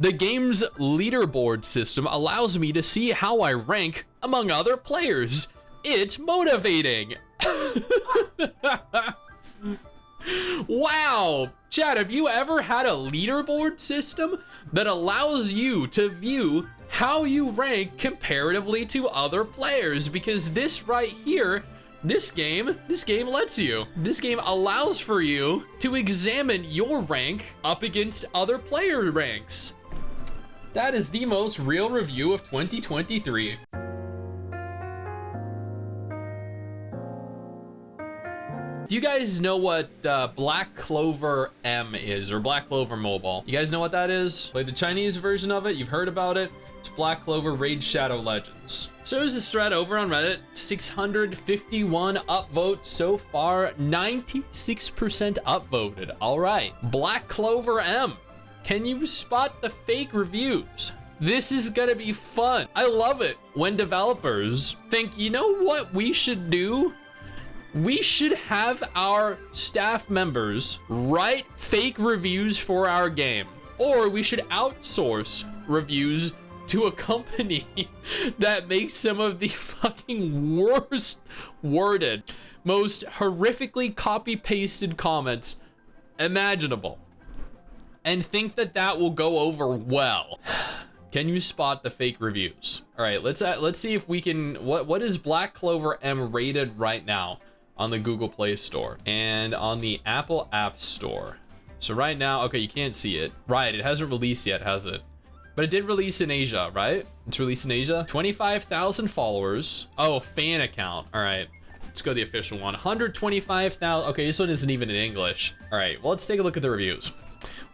The game's leaderboard system allows me to see how I rank among other players. It's motivating. Wow. Chad, have you ever had a leaderboard system that allows you to view how you rank comparatively to other players? Because this right here, this game lets you. This game allows for you to examine your rank up against other player ranks. That is the most real review of 2023. Do you guys know what Black Clover M is, or Black Clover Mobile? You guys know what that is? Play the Chinese version of it, you've heard about it. It's Black Clover Raid Shadow Legends. So there's this thread over on Reddit, 651 upvotes so far, 96% upvoted. All right, Black Clover M. Can you spot the fake reviews? This is gonna be fun. I love it when developers think, you know what we should do? We should have our staff members write fake reviews for our game, or we should outsource reviews to a company that makes some of the fucking worst worded, most horrifically copy-pasted comments imaginable, and think that that will go over well. Can you spot the fake reviews? All right, let's see if we can. What is Black Clover M rated right now on the Google Play Store and on the Apple App Store? So right now, okay, you can't see it. Right, it hasn't released yet, has it? But it did release in Asia, right? It's released in Asia. 25,000 followers. Oh, fan account. All right, let's go to the official one. 125,000. Okay, this one isn't even in English. All right, well, let's take a look at the reviews.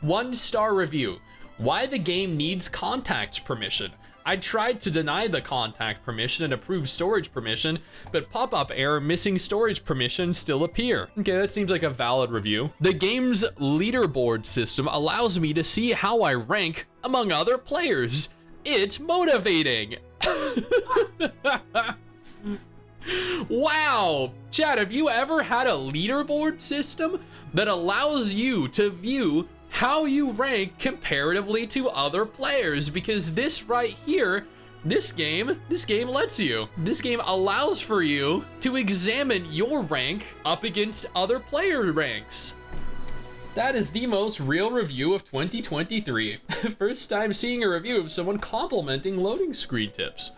1-star review. Why the game needs contacts permission. I tried to deny the contact permission and approve storage permission, but pop-up error missing storage permission still appear. Okay, that seems like a valid review. The game's leaderboard system allows me to see how I rank among other players. It's motivating. Wow. Chad, have you ever had a leaderboard system that allows you to view how you rank comparatively to other players? Because this right here, this game lets you. This game allows for you to examine your rank up against other player ranks. That is the most real review of 2023. First time seeing a review of someone complimenting loading screen tips.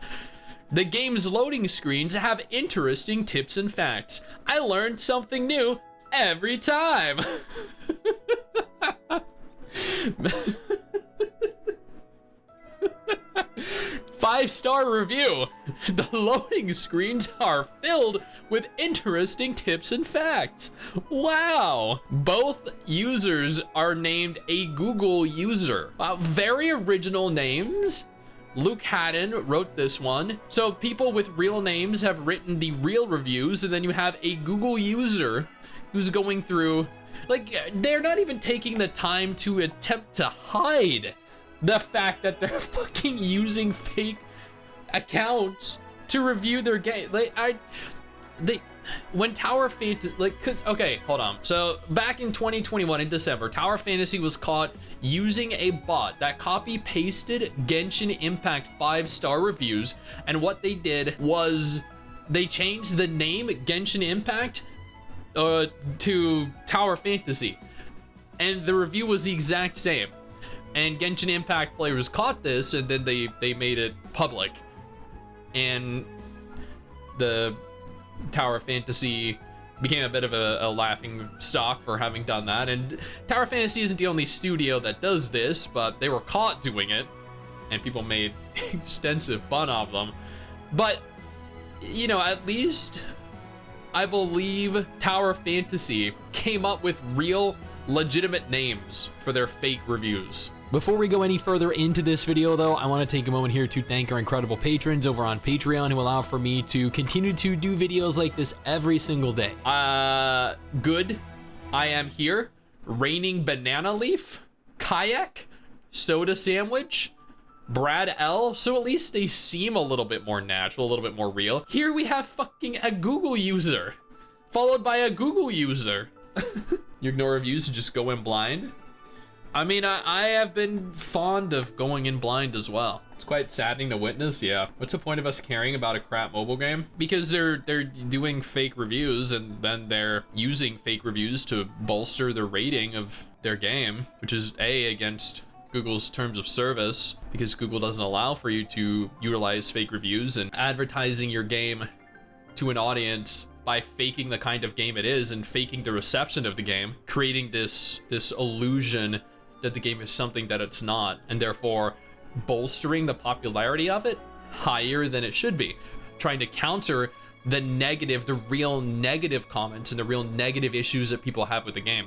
The game's loading screens have interesting tips and facts. I learned something new every time. 5-star review. The loading screens are filled with interesting tips and facts. Wow. Both users are named a Google user. Very original names. Luke Haddon wrote this one. So people with real names have written the real reviews, and then you have a Google user who's going through, like, they're not even taking the time to attempt to hide the fact that they're fucking using fake accounts to review their game. When Tower Fantasy, okay, hold on. So back in 2021 in December, Tower Fantasy was caught using a bot that copy pasted Genshin Impact 5-star reviews. And what they did was they changed the name Genshin Impact to Tower Fantasy, and the review was the exact same. And Genshin Impact players caught this, and then they made it public, and the Tower Fantasy became a bit of a laughing stock for having done that. And Tower Fantasy isn't the only studio that does this, but they were caught doing it, and people made extensive fun of them. But, you know, at least I believe Tower Fantasy came up with real, legitimate names for their fake reviews. Before we go any further into this video, though, I want to take a moment here to thank our incredible patrons over on Patreon who allow for me to continue to do videos like this every single day. Good. I am here. Raining Banana Leaf, Kayak, Soda Sandwich, Brad L. So at least they seem a little bit more natural, a little bit more real. Here we have fucking a Google user, followed by a Google user. You ignore reviews and just go in blind. I mean, I have been fond of going in blind as well. It's quite saddening to witness, yeah. What's the point of us caring about a crap mobile game? Because they're doing fake reviews, and then they're using fake reviews to bolster the rating of their game, which is against Google's terms of service, because Google doesn't allow for you to utilize fake reviews and advertising your game to an audience by faking the kind of game it is and faking the reception of the game, creating this illusion that the game is something that it's not, and therefore bolstering the popularity of it higher than it should be, trying to counter the real negative comments and the real negative issues that people have with the game.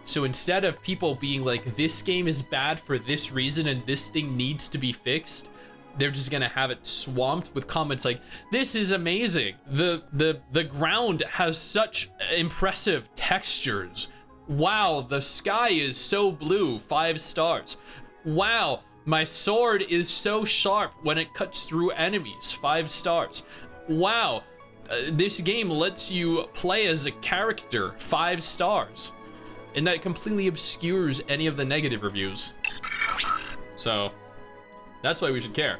So instead of people being like, this game is bad for this reason and this thing needs to be fixed, they're just gonna have it swamped with comments like, this is amazing, the ground has such impressive textures, wow, the sky is so blue, 5 stars, wow, my sword is so sharp when it cuts through enemies, 5 stars, wow, this game lets you play as a character, 5 stars. And that completely obscures any of the negative reviews. So that's why we should care.